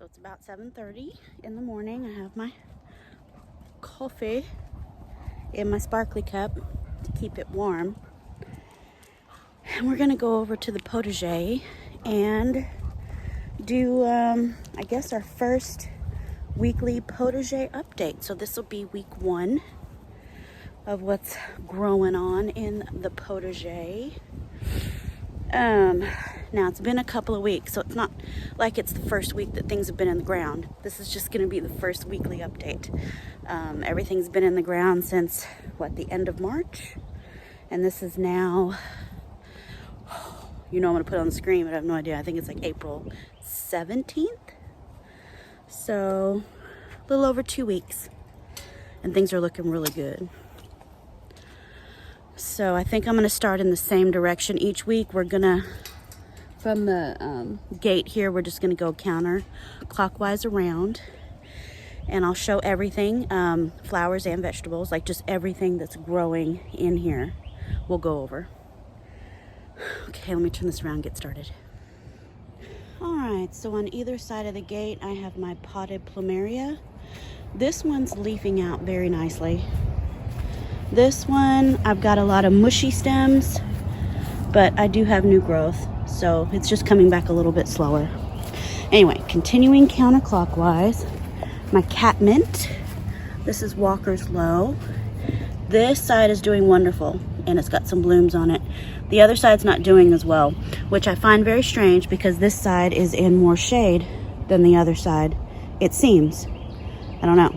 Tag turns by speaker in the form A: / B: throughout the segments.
A: So it's about 7:30 in the morning. I have my coffee in my sparkly cup to keep it warm. And we're gonna go over to the Potager and do, I guess, our first weekly Potager update. So this will be week 1 of what's growing on in the Potager. Now it's been a couple of weeks, so it's not like it's the first week that things have been in the ground. This is just gonna be the first weekly update. Everything's been in the ground since, what, the end of March? And this is now, you know, I'm gonna put it on the screen, but I have no idea. I think it's like April 17th. So a little over 2 weeks, and things are looking really good. So I think I'm gonna start in the same direction each week. We're gonna, from the gate here, we're just gonna go counterclockwise around, and I'll show everything, flowers and vegetables, like just everything that's growing in here, we'll go over. Okay, let me turn this around and get started. All right, so on either side of the gate, I have my potted Plumeria. This one's leafing out very nicely. This one, I've got a lot of mushy stems, but I do have new growth, so it's just coming back a little bit slower. Anyway, continuing counterclockwise, my catmint. This is Walker's Low. This side is doing wonderful, and it's got some blooms on it. The other side's not doing as well, which I find very strange because this side is in more shade than the other side, it seems. I don't know.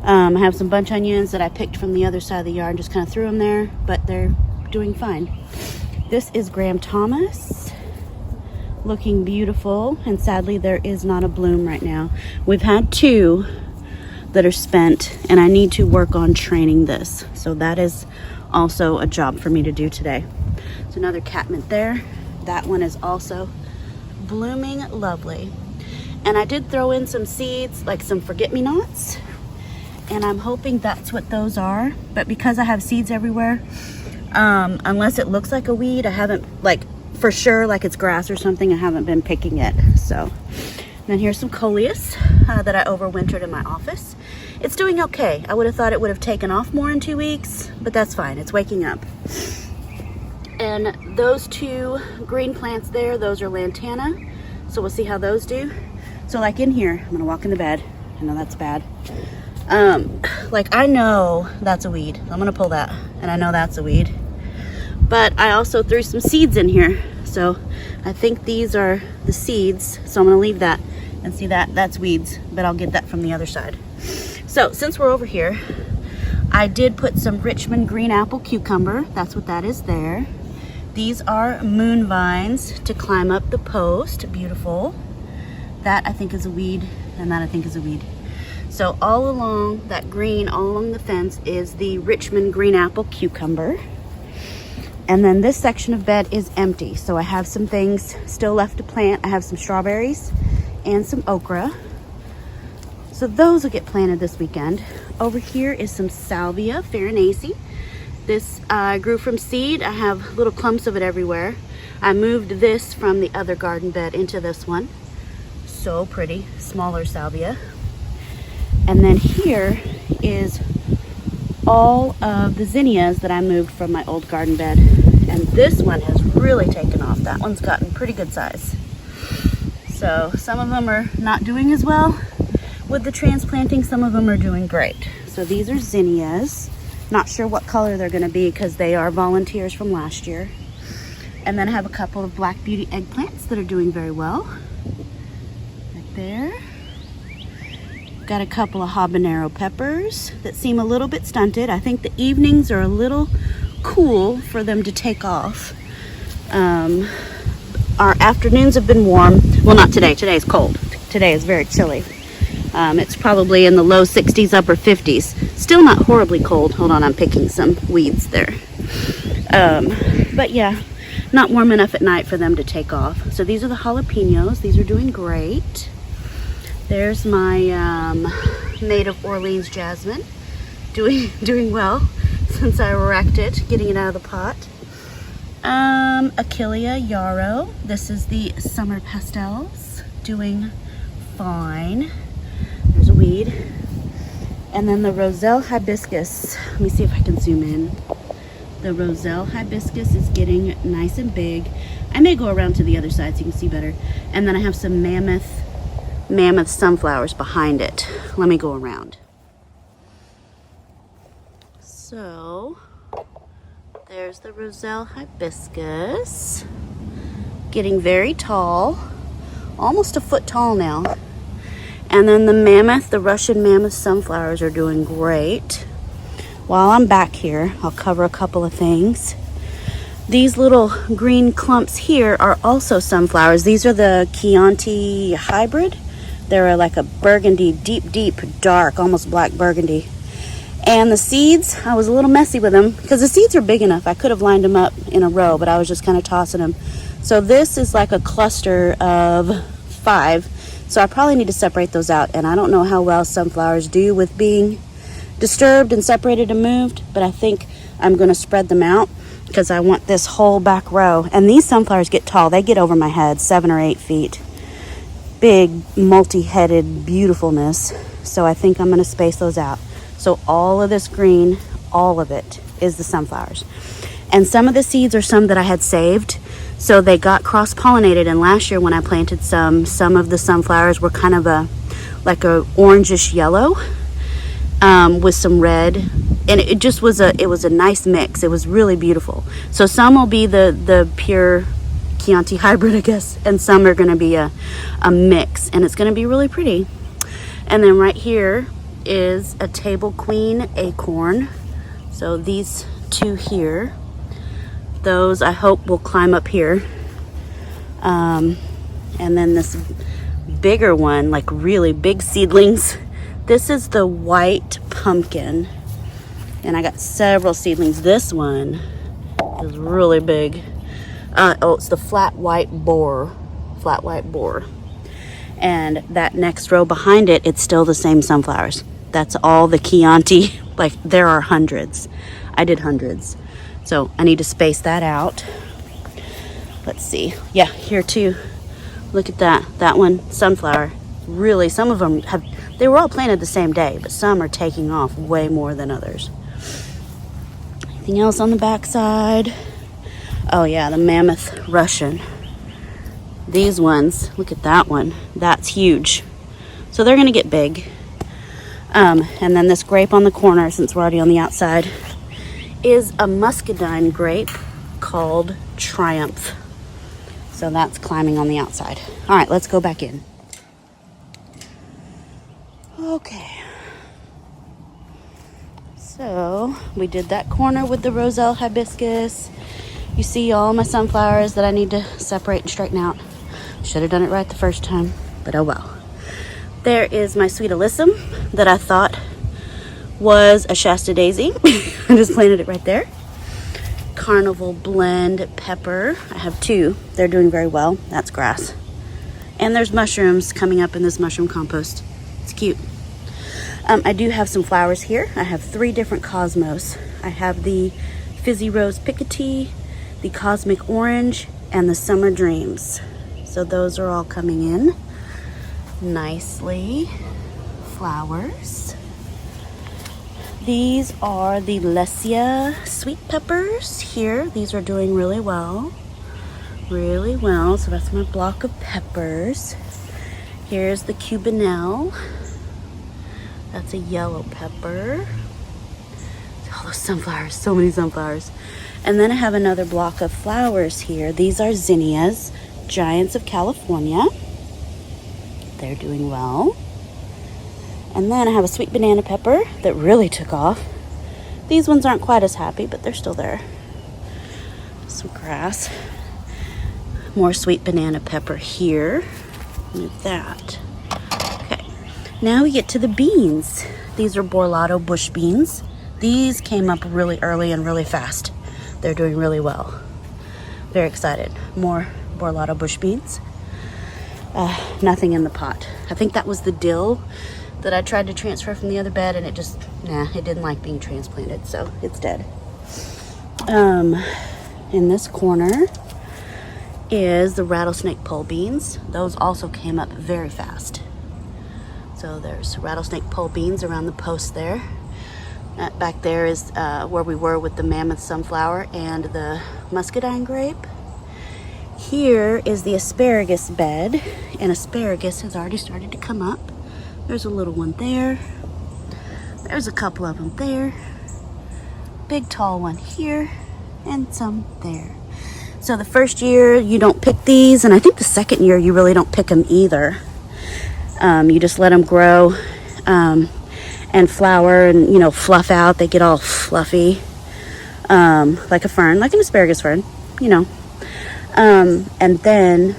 A: I have some bunch onions that I picked from the other side of the yard and just kind of threw them there, but they're doing fine. This is Graham Thomas, looking beautiful, and sadly there is not a bloom right now. We've had 2 that are spent, and I need to work on training this. So that is also a job for me to do today. So another catmint there. That one is also blooming lovely. And I did throw in some seeds, like some forget-me-nots, and I'm hoping that's what those are. But because I have seeds everywhere, unless it looks like a weed, I haven't, like, for sure, like it's grass or something, I haven't been picking it. So, and then here's some coleus that I overwintered in my office. It's doing okay. I would have thought it would have taken off more in 2 weeks, but that's fine. It's waking up. And those 2 green plants there, those are lantana. So we'll see how those do. So like in here, I'm gonna walk in the bed. I know that's bad. Like I know that's a weed. I'm gonna pull that, and I know that's a weed. But I also threw some seeds in here. So I think these are the seeds. So I'm gonna leave that and see that's weeds, but I'll get that from the other side. So since we're over here, I did put some Richmond green apple cucumber. That's what that is there. These are moon vines to climb up the post. Beautiful. That I think is a weed, and that I think is a weed. So all along that green, all along the fence is the Richmond green apple cucumber. And then this section of bed is empty. So I have some things still left to plant. I have some strawberries and some okra. So those will get planted this weekend. Over here is some salvia farinaceae. This grew from seed. I have little clumps of it everywhere. I moved this from the other garden bed into this one. So pretty, smaller salvia. And then here is all of the zinnias that I moved from my old garden bed. And this one has really taken off. That one's gotten pretty good size. So some of them are not doing as well with the transplanting. Some of them are doing great. So these are zinnias. Not sure what color they're gonna be because they are volunteers from last year. And then I have a couple of Black Beauty eggplants that are doing very well. Right there. Got a couple of habanero peppers that seem a little bit stunted. I think the evenings are a little cool for them to take off. Our afternoons have been warm. Well, not today. Today is cold. Today is very chilly. It's probably in the low 60s, upper 50s. Still not horribly cold. Hold on, I'm picking some weeds there. But yeah, not warm enough at night for them to take off. So these are the jalapenos. These are doing great. There's my Maid of Orleans jasmine, doing well since I wrecked it, getting it out of the pot. Achillea yarrow. This is the summer pastels, doing fine. There's a weed. And then the Roselle Hibiscus. Let me see if I can zoom in. The Roselle Hibiscus is getting nice and big. I may go around to the other side so you can see better. And then I have some mammoth sunflowers behind it. Let me go around. So there's the Roselle Hibiscus, getting very tall, almost a foot tall now. And then the Russian mammoth sunflowers are doing great. While I'm back here, I'll cover a couple of things. These little green clumps here are also sunflowers. These are the Chianti hybrid. They're like a burgundy, deep, dark, almost black burgundy. And the seeds, I was a little messy with them because the seeds are big enough. I could have lined them up in a row, but I was just kind of tossing them. So this is like a cluster of 5. So I probably need to separate those out. And I don't know how well sunflowers do with being disturbed and separated and moved, but I think I'm going to spread them out because I want this whole back row. And these sunflowers get tall. They get over my head, 7 or 8 feet. Big, multi-headed beautifulness. So I think I'm going to space those out. So all of this green, all of it is the sunflowers. And some of the seeds are some that I had saved. So they got cross-pollinated. And last year when I planted some of the sunflowers were kind of like a orangish yellow with some red. And it just was it was a nice mix. It was really beautiful. So some will be the pure Chianti hybrid, I guess. And some are going to be a mix. And it's going to be really pretty. And then right here is a table queen acorn. So these 2 here, those I hope will climb up here. And then this bigger one, like really big seedlings. This is the white pumpkin. And I got several seedlings. This one is really big. It's the flat white boar. And that next row behind it, it's still the same sunflowers. That's all the Chianti. Like there are hundreds. I did hundreds. So I need to space that out. Let's see. Yeah, here too. Look at that. That one, sunflower. Really, some of them they were all planted the same day, but some are taking off way more than others. Anything else on the back side? Oh yeah, the mammoth Russian. These ones, look at that one. That's huge. So they're gonna get big. And then this grape on the corner, since we're already on the outside, is a muscadine grape called Triumph. So that's climbing on the outside. All right, let's go back in. Okay. So we did that corner with the Roselle Hibiscus. You see all my sunflowers that I need to separate and straighten out. Should have done it right the first time, but oh well. There is my sweet Alyssum that I thought was a Shasta daisy. I just planted it right there. Carnival blend pepper. I have 2. They're doing very well. That's grass. And there's mushrooms coming up in this mushroom compost. It's cute. I do have some flowers here. I have 3 different cosmos. I have the Fizzy Rose Picotee, the Cosmic Orange, and the Summer Dreams. So those are all coming in nicely. Flowers. These are the Lecia sweet peppers here. These are doing really well. Really well. So that's my block of peppers. Here's the Cubanelle. That's a yellow pepper. All those sunflowers, so many sunflowers. And then I have another block of flowers here. These are Zinnias, Giants of California. They're doing well. And then I have a sweet banana pepper that really took off. These ones aren't quite as happy, but they're still there. Some grass. More sweet banana pepper here. With that. Okay. Now we get to the beans. These are Borlado bush beans. These came up really early and really fast. They're doing really well. Very excited. More Borlado bush beans. Nothing in the pot. I think that was the dill that I tried to transfer from the other bed, and it just, it didn't like being transplanted, so it's dead. In this corner is the rattlesnake pole beans. Those also came up very fast. So there's rattlesnake pole beans around the post there. That back there is where we were with the mammoth sunflower and the muscadine grape. Here is the asparagus bed, and asparagus has already started to come up. There's a little one there. There's a couple of them there. Big tall one here, and some there. So the first year you don't pick these, and I think the second year you really don't pick them either. You just let them grow and flower and, you know, fluff out. They get all fluffy, like a fern, like an asparagus fern, you know. And then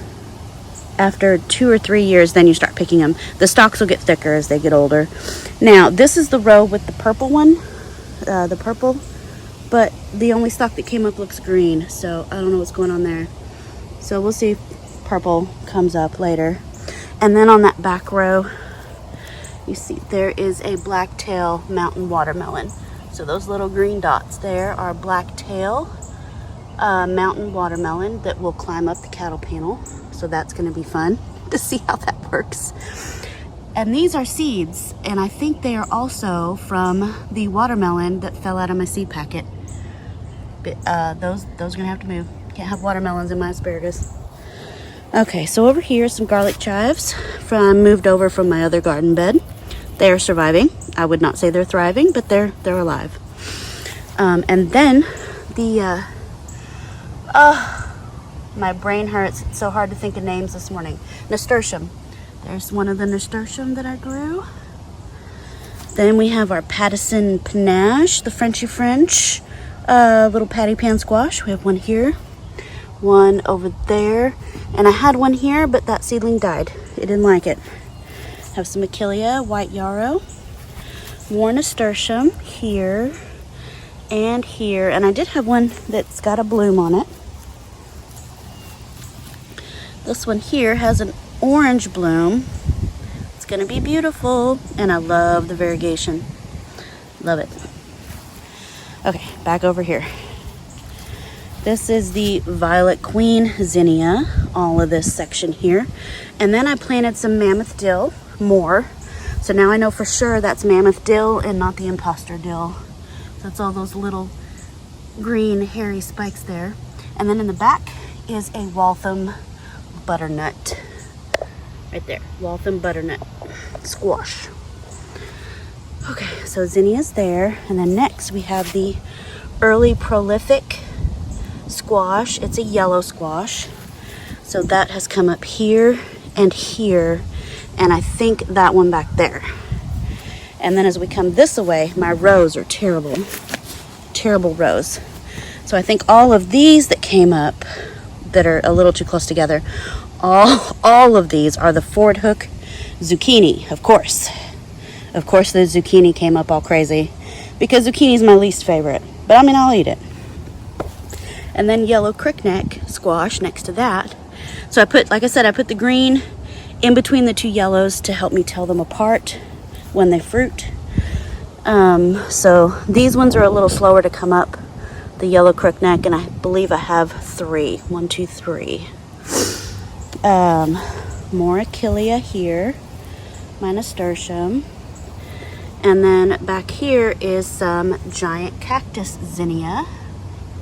A: after 2 or 3 years, then you start picking them. The stalks will get thicker as they get older. Now, this is the row with the purple one, the purple, but the only stalk that came up looks green, so I don't know what's going on there. So we'll see if purple comes up later. And then on that back row, you see there is a blacktail mountain watermelon. So those little green dots there are blacktail mountain watermelon that will climb up the cattle panel. So that's going to be fun to see how that works. And these are seeds, and I think they are also from the watermelon that fell out of my seed packet. But, those are going to have to move. Can't have watermelons in my asparagus. Okay, so over here some garlic chives moved over from my other garden bed. They are surviving. I would not say they're thriving, but they're alive. And then the my brain hurts. It's so hard to think of names this morning. Nasturtium. There's one of the nasturtium that I grew. Then we have our Pattison panache, the Frenchy French, little patty pan squash. We have one here, one over there, and I had one here, but that seedling died. It didn't like it. Have some Achillea, white yarrow, more nasturtium here and here, and I did have one that's got a bloom on it. This one here has an orange bloom. It's gonna be beautiful, and I love the variegation. Love it. Okay, back over here. This is the Violet Queen zinnia, all of this section here. And then I planted some mammoth dill, more. So now I know for sure that's mammoth dill and not the imposter dill. So that's all those little green hairy spikes there. And then in the back is a Waltham butternut. Right there, Waltham butternut squash. Okay, so zinnia's there. And then next we have the early prolific squash. It's a yellow squash. So that has come up here and here, and I think that one back there. And then as we come this way, my rows are terrible rows. So I think all of these that came up that are a little too close together, all of these are the Ford Hook zucchini. Of course the zucchini came up all crazy because zucchini is my least favorite, but I mean, I'll eat it. And then yellow crickneck squash next to that. So I put, like I said, I put the green in between the two yellows to help me tell them apart when they fruit. So these ones are a little slower to come up, the yellow crickneck, and I believe I have 3. 1, 2, 3. More Achillea here, my nasturtium. And then back here is some giant cactus zinnia.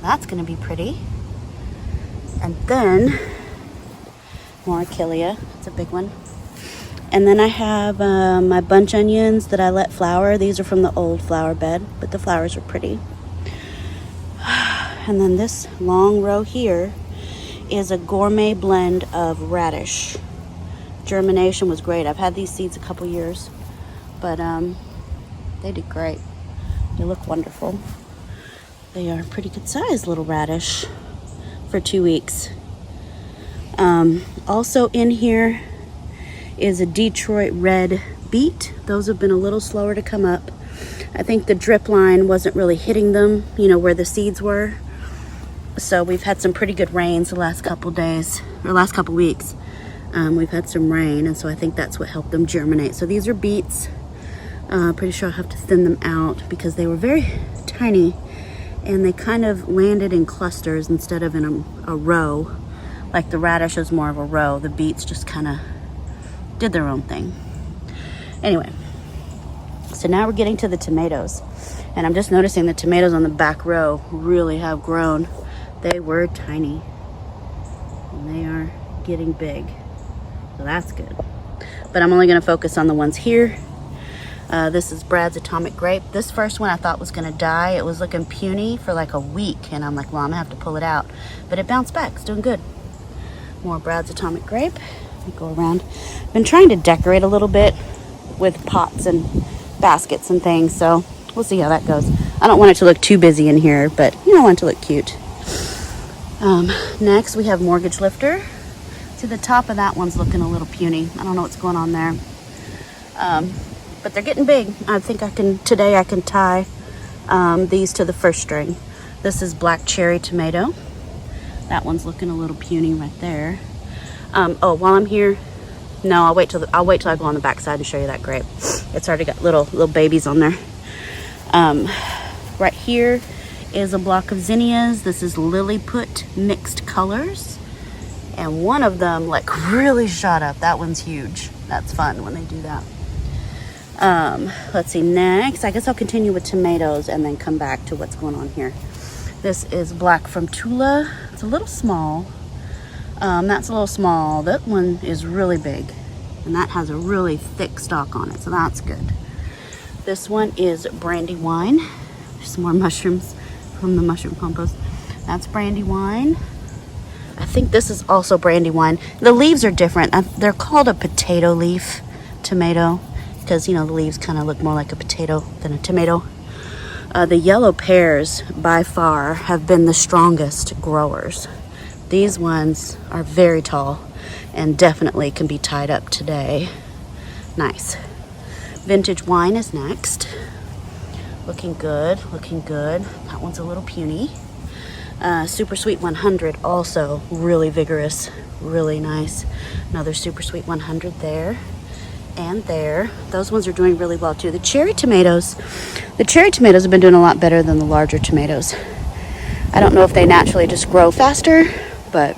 A: That's going to be pretty. And then more Achillea. It's a big one. And then I have my bunch onions that I let flower. These are from the old flower bed, but the flowers are pretty. And then this long row here is a gourmet blend of radish. Germination was great. I've had these seeds a couple years, but they did great. They look wonderful. They are a pretty good size little radish for 2 weeks. Also in here is a Detroit Red Beet. Those have been a little slower to come up. I think the drip line wasn't really hitting them, you know, where the seeds were. So we've had some pretty good rains the last couple days, or last couple weeks. We've had some rain, and so I think that's what helped them germinate. So these are beets. Pretty sure I'll have to thin them out because they were very tiny, and they kind of landed in clusters instead of in a row. Like the radish is more of a row. The beets just kind of did their own thing. Anyway, so now we're getting to the tomatoes. And I'm just noticing the tomatoes on the back row really have grown. They were tiny. And they are getting big. So that's good. But I'm only going to focus on the ones here. This is Brad's Atomic Grape. This first one I thought was going to die. It was looking puny for like a week. And I'm like, well, I'm going to have to pull it out. But it bounced back. It's doing good. More Brad's Atomic Grape. Let me go around. I've been trying to decorate a little bit with pots and baskets and things. So we'll see how that goes. I don't want it to look too busy in here, but you know, I want it to look cute. Next, we have Mortgage Lifter. See, the top of that one's looking a little puny. I don't know what's going on there. But they're getting big. I think today I can tie these to the first string. This is Black Cherry Tomato. That one's looking a little puny right there. Oh, while I'm here, no, I'll wait till I go on the back side and show you that grape. It's already got little babies on there. Right here is a block of zinnias. This is Lilliput Mixed Colors. And one of them like really shot up. That one's huge. That's fun when they do that. Let's see, next, I guess I'll continue with tomatoes and then come back to what's going on here. This is Black from Tula. It's a little small. That's a little small. That one is really big. And that has a really thick stalk on it, so that's good. This one is Brandywine. There's some more mushrooms from the mushroom compost. That's Brandywine. I think this is also Brandywine. The leaves are different. They're called a potato leaf tomato because, you know, the leaves kind of look more like a potato than a tomato. The yellow pears, by far, have been the strongest growers. These ones are very tall and definitely can be tied up today. Nice. Vintage Wine is next. Looking good, looking good. That one's a little puny. Super Sweet 100, also really vigorous, really nice. Another Super Sweet 100 there and there. Those ones are doing really well too. The cherry tomatoes have been doing a lot better than the larger tomatoes. I don't know if they naturally just grow faster, but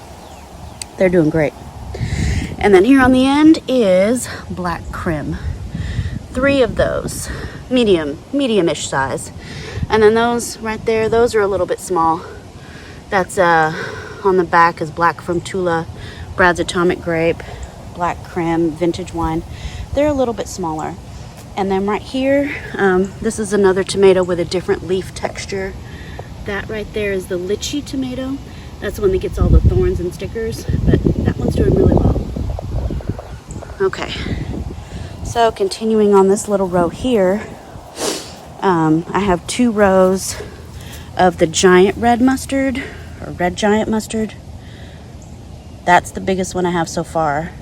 A: they're doing great. And then here on the end is Black Crim. 3 of those, medium-ish size. And then those right there, those are a little bit small. That's on the back is Black from Tula, Brad's Atomic Grape, Black Crim, Vintage Wine. They're a little bit smaller. And then right here, this is another tomato with a different leaf texture. That right there is the Lichi Tomato. That's the one that gets all the thorns and stickers, but that one's doing really well. Okay, so continuing on this little row here, I have 2 rows of the giant red mustard, or red giant mustard. That's the biggest one I have so far.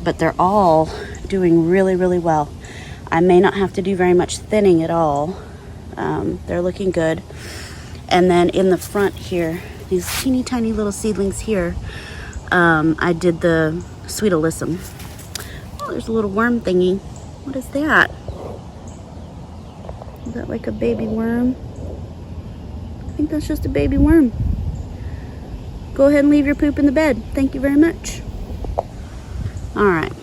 A: But they're all doing really, really well. I may not have to do very much thinning at all. They're looking good. And then in the front here, these teeny tiny little seedlings here, I did the sweet alyssum. Oh, there's a little worm thingy. What is that? Is that like a baby worm? I think that's just a baby worm. Go ahead and leave your poop in the bed. Thank you very much. All right.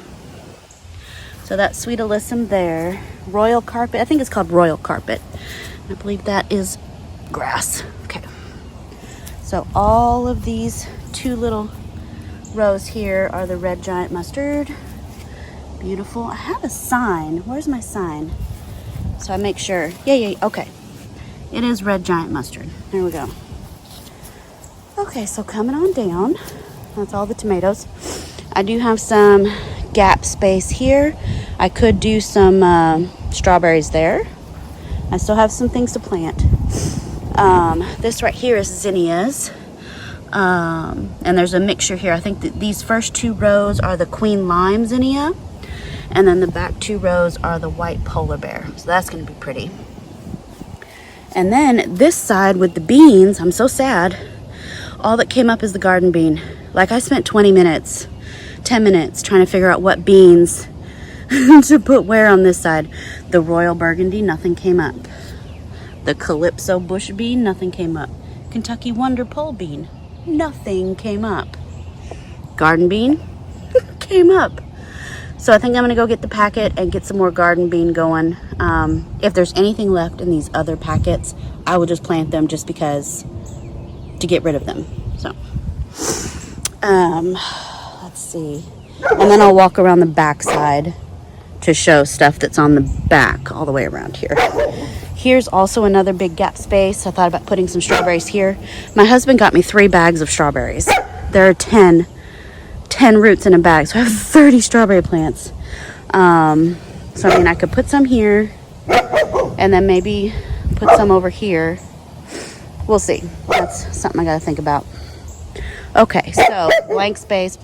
A: So that's sweet alyssum there. Royal carpet. I think it's called royal carpet. I believe that is grass. Okay. So all of these 2 little rows here are the red giant mustard. Beautiful. I have a sign. Where's my sign? So I make sure. Yeah, okay. It is red giant mustard. There we go. Okay, so coming on down. That's all the tomatoes. I do have some gap space here. I could do some strawberries there. I still have some things to plant. This right here is zinnias. And there's a mixture here. I think that these first 2 rows are the Queen Lime zinnia. And then the back 2 rows are the white polar bear. So that's going to be pretty. And then this side with the beans, I'm so sad. All that came up is the garden bean. Like I spent 10 minutes trying to figure out what beans to put where on this side. The Royal Burgundy, nothing came up. The Calypso bush bean, nothing came up. Kentucky Wonder pole bean, nothing came up. Garden bean came up. So I think I'm gonna go get the packet and get some more garden bean going. If there's anything left in these other packets, I will just plant them just because, to get rid of them. So, let's see. And then I'll walk around the back side to show stuff that's on the back all the way around here. Here's also another big gap space. I thought about putting some strawberries here. My husband got me 3 bags of strawberries. There are 10 roots in a bag, so I have 30 strawberry plants. So I mean, I could put some here and then maybe put some over here. We'll see. That's something I gotta think about. Okay, so blank space,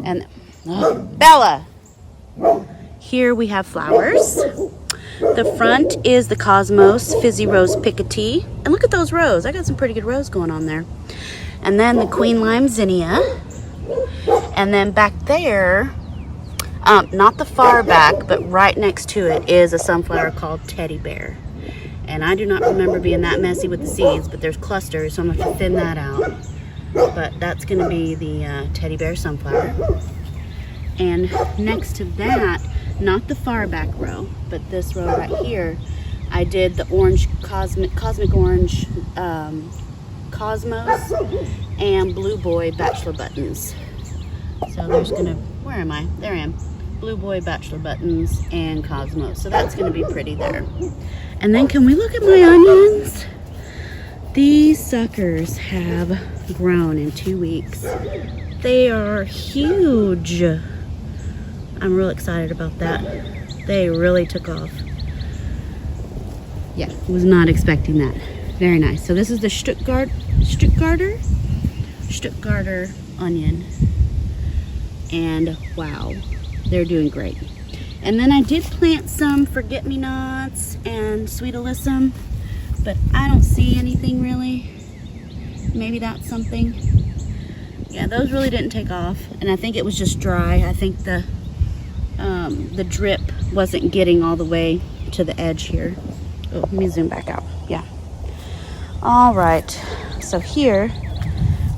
A: and Bella. Here we have flowers. The front is the Cosmos Fizzy Rose Picotee, and look at those rows. I got some pretty good rows going on there. And then the Queen Lime Zinnia. And then back there, not the far back, but right next to it is a sunflower called Teddy Bear. And I do not remember being that messy with the seeds, but there's clusters, so I'm going to have to thin that out. But that's going to be the Teddy Bear sunflower. And next to that, not the far back row, but this row right here, I did the orange, cosmic orange Cosmos and Blue Boy Bachelor Buttons. So there's gonna, where am I? There I am. Blue Boy Bachelor Buttons and Cosmos. So that's gonna be pretty there. And then can we look at my onions? These suckers have grown in 2 weeks. They are huge. I'm real excited about that. They really took off. Yeah, was not expecting that. Very nice. So this is the Stuttgarter onion. And wow, they're doing great. And then I did plant some forget-me-nots and sweet alyssum, but I don't see anything really. Maybe that's something. Yeah, those really didn't take off, and I think it was just dry. I think the drip wasn't getting all the way to the edge here. Oh, let me zoom back out. Yeah. All right, so here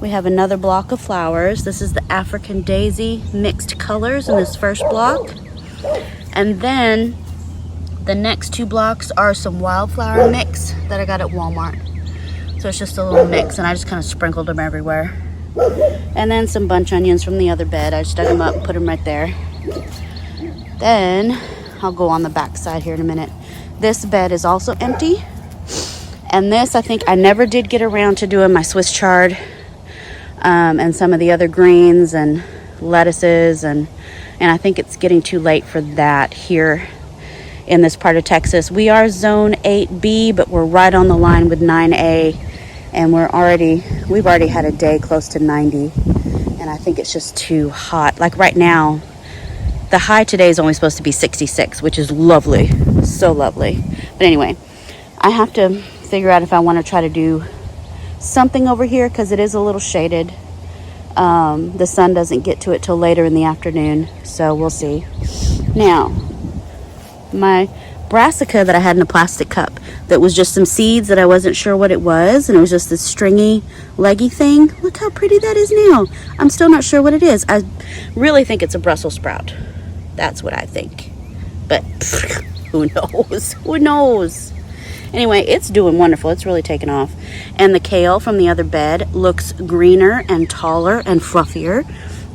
A: we have another block of flowers. This is the African Daisy mixed colors in this first block. And then the next 2 blocks are some wildflower mix that I got at Walmart. So it's just a little mix, and I just kind of sprinkled them everywhere. And then some bunch onions from the other bed. I just dug them up and put them right there. Then I'll go on the back side here in a minute. This bed is also empty. And this, I think I never did get around to doing my Swiss chard and some of the other greens and lettuces, and I think it's getting too late for that here in this part of Texas. We are zone 8B, but we're right on the line with 9A, and we've already had a day close to 90, and I think it's just too hot. Like right now, the high today is only supposed to be 66, which is lovely, so lovely. But anyway, I have to figure out if I want to try to do something over here because it is a little shaded. The sun doesn't get to it till later in the afternoon, so we'll see. Now, my brassica that I had in a plastic cup that was just some seeds that I wasn't sure what it was, and it was just this stringy, leggy thing. Look how pretty that is now. I'm still not sure what it is. I really think it's a Brussels sprout. That's what I think. But who knows? Who knows? Anyway, it's doing wonderful. It's really taken off. And the kale from the other bed looks greener and taller and fluffier.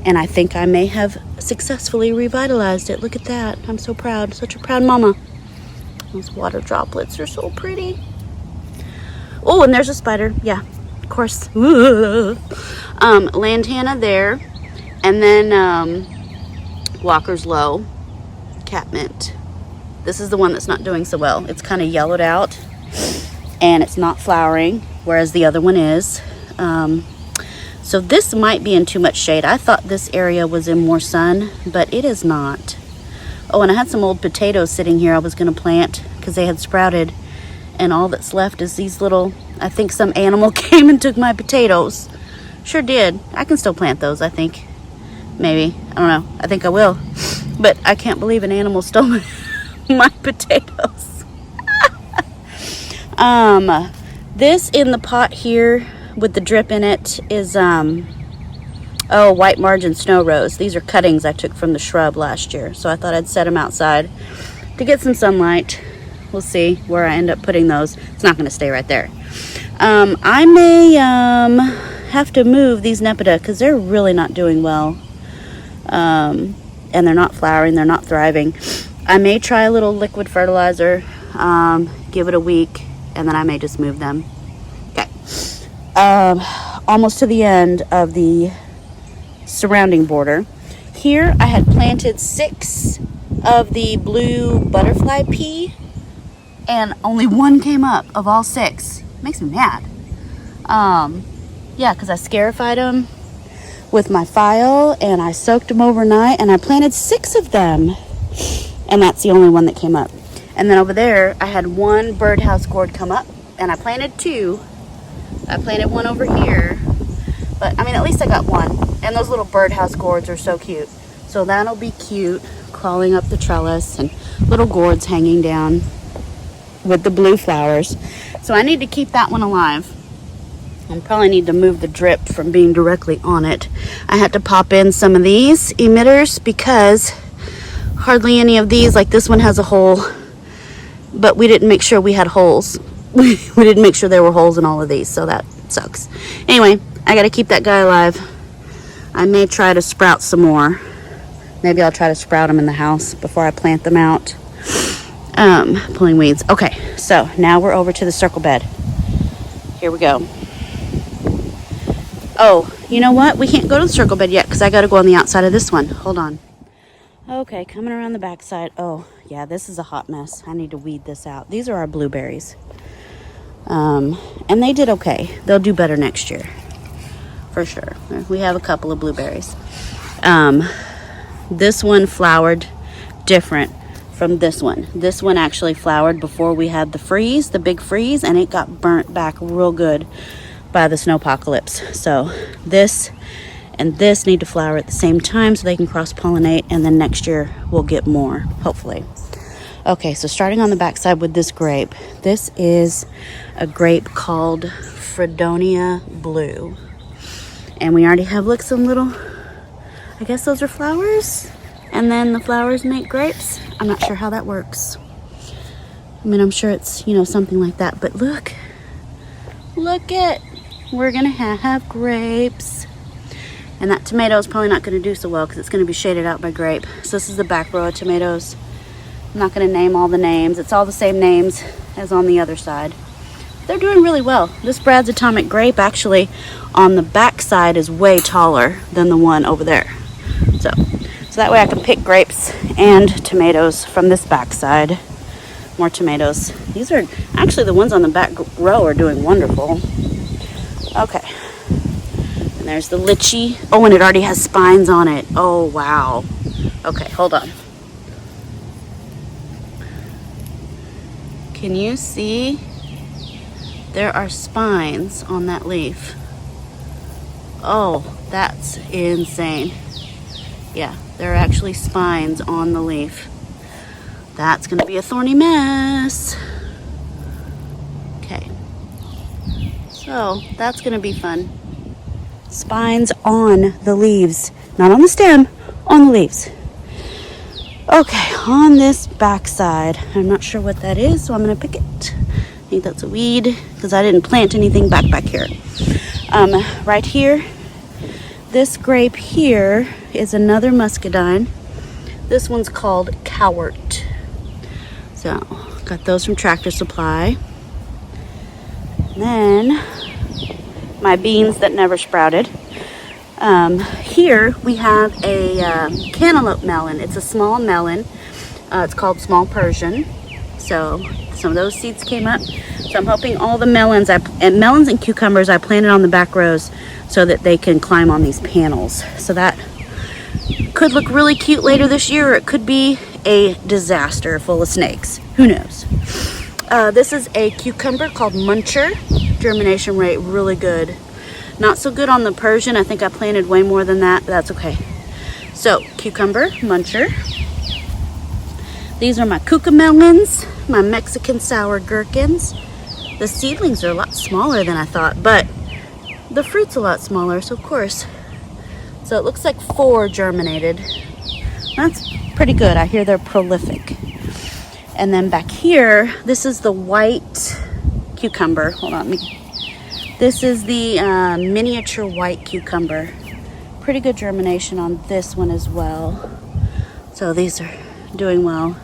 A: And I think I may have successfully revitalized it. Look at that. I'm so proud. Such a proud mama. Those water droplets are so pretty. Oh, and there's a spider. Yeah, of course. Lantana there. And then Walker's Low. Catmint. This is the one that's not doing so well. It's kind of yellowed out and it's not flowering, whereas the other one is. So this might be in too much shade. I thought this area was in more sun, but it is not. Oh, and I had some old potatoes sitting here I was going to plant because they had sprouted, and all that's left is these little, I think some animal came and took my potatoes. Sure did. I can still plant those, I think. Maybe. I don't know. I think I will. But I can't believe an animal stole my potatoes. This in the pot here with the drip in it is, oh, Oh, white margin snow rose. These are cuttings I took from the shrub last year. So I thought I'd set them outside to get some sunlight. We'll see where I end up putting those. It's not going to stay right there. I may have to move these Nepeta because they're really not doing well. And they're not flowering. They're not thriving. I may try a little liquid fertilizer, give it a week, and then I may just move them. Okay. Almost to the end of the surrounding border. Here I had planted 6 of the blue butterfly pea, and only 1 came up of all 6. Makes me mad. Yeah, because I scarified them with my file and I soaked them overnight, and I planted 6 of them, and that's the only one that came up. And then over there I had 1 birdhouse gourd come up, and I planted 2. I planted 1 over here, but I mean, at least I got 1. And those little birdhouse gourds are so cute. So that'll be cute, crawling up the trellis, and little gourds hanging down with the blue flowers. So I need to keep that one alive. I probably need to move the drip from being directly on it. I had to pop in some of these emitters because hardly any of these, like this one has a hole, but we didn't make sure we had holes. We didn't make sure there were holes in all of these, so that sucks. Anyway, I gotta keep that guy alive. I may try to sprout some more. Maybe I'll try to sprout them in the house before I plant them out. Pulling weeds. Okay, so now we're over to the circle bed. Here we go. Oh, you know what? We can't go to the circle bed yet because I got to go on the outside of this one. Hold on. Okay, coming around the back side. Oh, yeah, this is a hot mess. I need to weed this out. These are our blueberries. And they did okay. They'll do better next year. For sure. We have a couple of blueberries. This one flowered different from this one. This one actually flowered before we had the freeze, the big freeze, and it got burnt back real good by the snowpocalypse. So this and this need to flower at the same time so they can cross-pollinate, and then next year we'll get more, hopefully. Okay, so starting on the back side with this grape. This is a grape called Fredonia Blue. And we already have, look, some little, I guess those are flowers. And then the flowers make grapes. I'm not sure how that works. I mean, I'm sure it's, you know, something like that. But look at, we're going to have grapes. And that tomato is probably not going to do so well because it's going to be shaded out by grape. So this is the back row of tomatoes. I'm not going to name all the names. It's all the same names as on the other side. They're doing really well. This Brad's Atomic Grape actually on the back side is way taller than the one over there. So that way I can pick grapes and tomatoes from this back side. More tomatoes. These are actually, the ones on the back row are doing wonderful. Okay. And there's the lychee. Oh, and it already has spines on it. Oh, wow. Okay, hold on. Can you see? There are spines on that leaf. Oh, that's insane. Yeah, there are actually spines on the leaf. That's gonna be a thorny mess. Okay, so that's gonna be fun. Spines on the leaves, not on the stem, on the leaves. Okay, on this back side, I'm not sure what that is, so I'm gonna pick it. I think that's a weed because I didn't plant anything back here. Right here, this grape here is another muscadine. This one's called Cowart. So, got those from Tractor Supply. And then, my beans that never sprouted. Here we have a Cantaloupe Melon. It's a small melon. It's called Small Persian. So, some of those seeds came up. So I'm hoping all the melons and cucumbers I planted on the back rows so that they can climb on these panels. So that could look really cute later this year, or it could be a disaster full of snakes. Who knows? This is a cucumber called Muncher. Germination rate really good. Not so good on the Persian. I think I planted way more than that, but that's okay. So cucumber, Muncher. These are my Kooka Melons, my Mexican sour gherkins. The seedlings are a lot smaller than I thought, but the fruit's a lot smaller, so of course it's So it looks like 4 germinated. That's pretty good. I hear they're prolific. And then back here, this is the white cucumber. Hold on, this is the miniature white cucumber. Pretty good germination on this one as well. So these are doing well.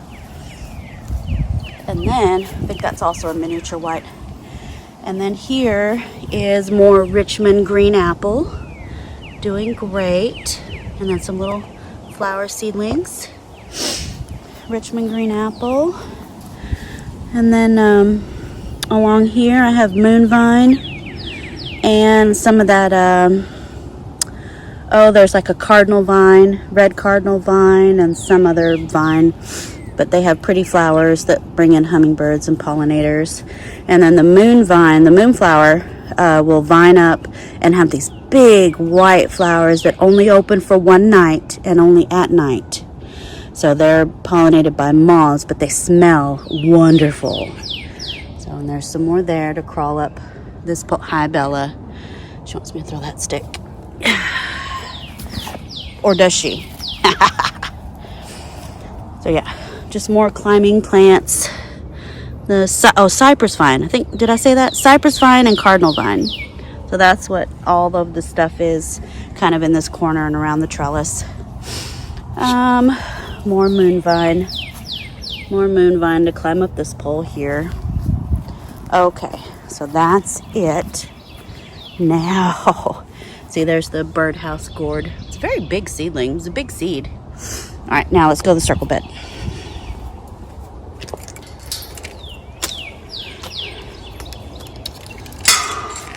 A: And then, I think that's also a miniature white. And then here is more Richmond green apple. Doing great. And then some little flower seedlings. Richmond green apple. And then along here I have moonvine and some of that there's like a cardinal vine, red cardinal vine, and some other vine, but they have pretty flowers that bring in hummingbirds and pollinators. And then the moonvine, the moonflower, will vine up and have these big white flowers that only open for one night and only at night. So they're pollinated by moths, but they smell wonderful. So, and there's some more there to crawl up. This hi Bella. She wants me to throw that stick. Or does she? So yeah, just more climbing plants. The cypress vine. I think, did I say that? Cypress vine and cardinal vine. So that's what all of the stuff is, kind of in this corner and around the trellis. More moonvine to climb up this pole here. Okay, so that's it. Now, see, there's the birdhouse gourd. It's a very big seedling. It's a big seed. All right, now let's go to the circle bed.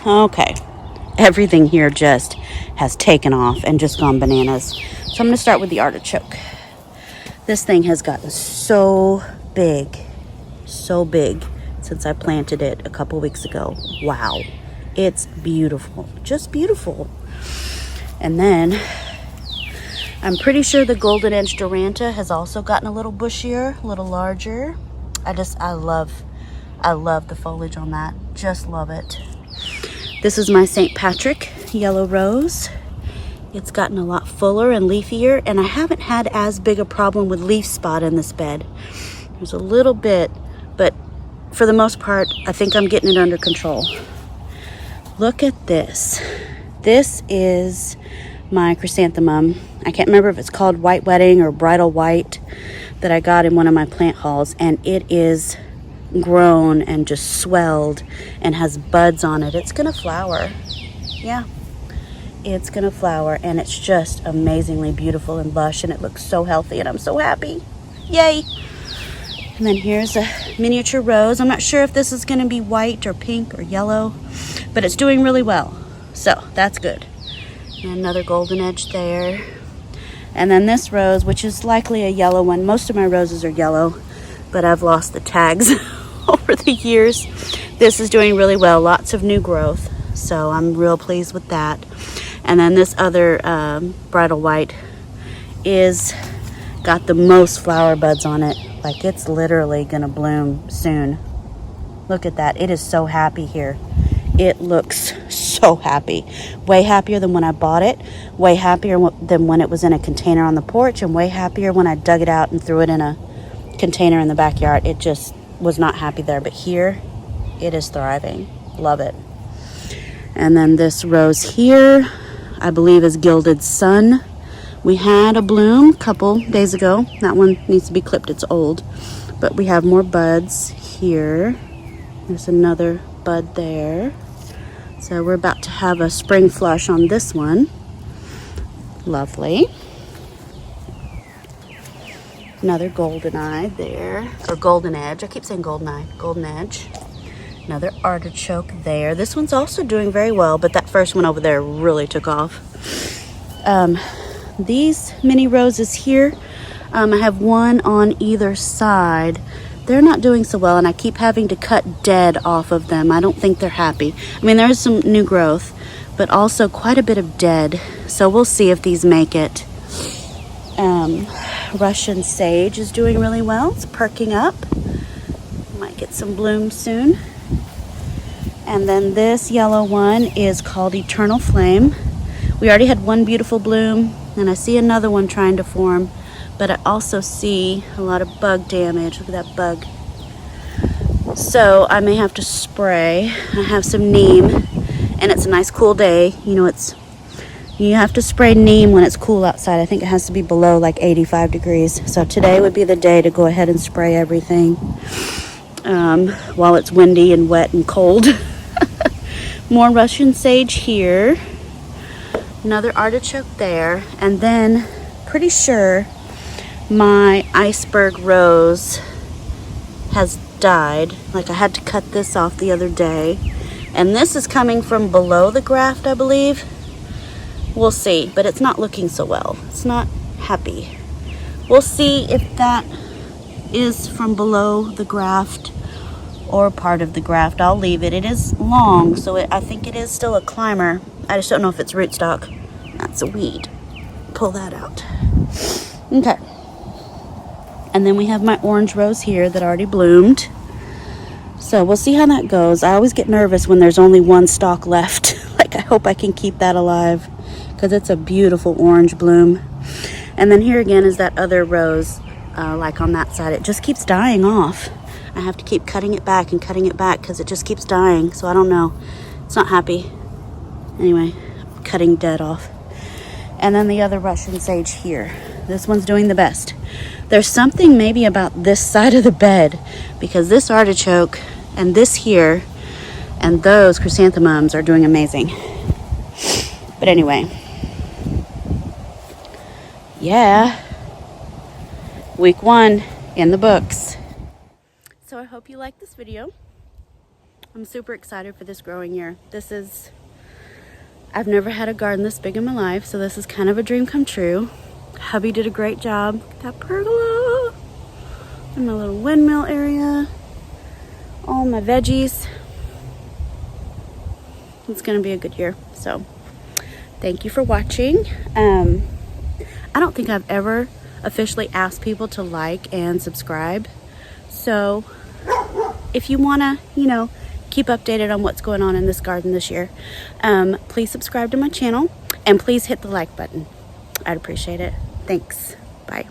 A: Okay, everything here just has taken off and just gone bananas. So I'm going to start with the artichoke. This thing has gotten so big since I planted it a couple weeks ago. Wow, it's beautiful, just beautiful. And then I'm pretty sure the golden edge Duranta has also gotten a little bushier, a little larger. I love the foliage on that, just love it. This is my St. Patrick yellow rose. It's gotten a lot fuller and leafier, and I haven't had as big a problem with leaf spot in this bed. There's a little bit, but for the most part, I think I'm getting it under control. Look at this. This is my chrysanthemum. I can't remember if it's called White Wedding or Bridal White, that I got in one of my plant hauls, and it is grown and just swelled and has buds on it. It's gonna flower. Yeah. It's gonna flower, and it's just amazingly beautiful and lush, and it looks so healthy, and I'm so happy. Yay! And then here's a miniature rose. I'm not sure if this is gonna be white or pink or yellow, but it's doing really well, so that's good. And another golden edge there. And then this rose, which is likely a yellow one. Most of my roses are yellow, but I've lost the tags over the years. This is doing really well, lots of new growth, so I'm real pleased with that. And then this other bridal white is got the most flower buds on it. Like, it's literally gonna bloom soon. Look at that. It is so happy here. It looks so happy. Way happier than when I bought it. Way happier than when it was in a container on the porch. And way happier when I dug it out and threw it in a container in the backyard. It just was not happy there. But here, it is thriving. Love it. And then this rose here, I believe, is Gilded Sun. We had a bloom a couple days ago. That one needs to be clipped, it's old. But we have more buds here. There's another bud there. So we're about to have a spring flush on this one. Lovely. Another golden eye there, or golden edge. I keep saying golden eye, golden edge. Another artichoke there. This one's also doing very well, but that first one over there really took off. These mini roses here, I have one on either side. They're not doing so well, and I keep having to cut dead off of them. I don't think they're happy. I mean, there's some new growth, but also quite a bit of dead. So we'll see if these make it. Russian sage is doing really well. It's perking up. Might get some blooms soon. And then this yellow one is called Eternal Flame. We already had one beautiful bloom, and I see another one trying to form, but I also see a lot of bug damage. Look at that bug. So I may have to spray. I have some neem, and it's a nice cool day. You know, you have to spray neem when it's cool outside. I think it has to be below like 85 degrees. So today would be the day to go ahead and spray everything while it's windy and wet and cold. More Russian sage here. Another artichoke there. And then pretty sure my iceberg rose has died. Like, I had to cut this off the other day. And this is coming from below the graft, I believe. We'll see, but it's not looking so well. It's not happy. We'll see if that is from below the graft or part of the graft. I'll leave it. It is long, so I think it is still a climber. I just don't know if it's rootstock. That's a weed. Pull that out. Okay. And then we have my orange rose here that already bloomed. So we'll see how that goes. I always get nervous when there's only one stalk left. Like, I hope I can keep that alive, because it's a beautiful orange bloom. And then here again is that other rose, like on that side. It just keeps dying off. I have to keep cutting it back and cutting it back because it just keeps dying. So I don't know. It's not happy. Anyway, cutting dead off. And then the other Russian sage here. This one's doing the best. There's something maybe about this side of the bed, because this artichoke and this here and those chrysanthemums are doing amazing. But anyway, yeah, week 1 in the books. So I hope you like this video. I'm super excited for this growing year. I've never had a garden this big in my life, so this is kind of a dream come true. Hubby did a great job. Got pergola and my little windmill area. All my veggies. It's gonna be a good year. So thank you for watching. I don't think I've ever officially asked people to like and subscribe. So if you wanna, keep updated on what's going on in this garden this year, please subscribe to my channel and please hit the like button. I'd appreciate it. Thanks. Bye.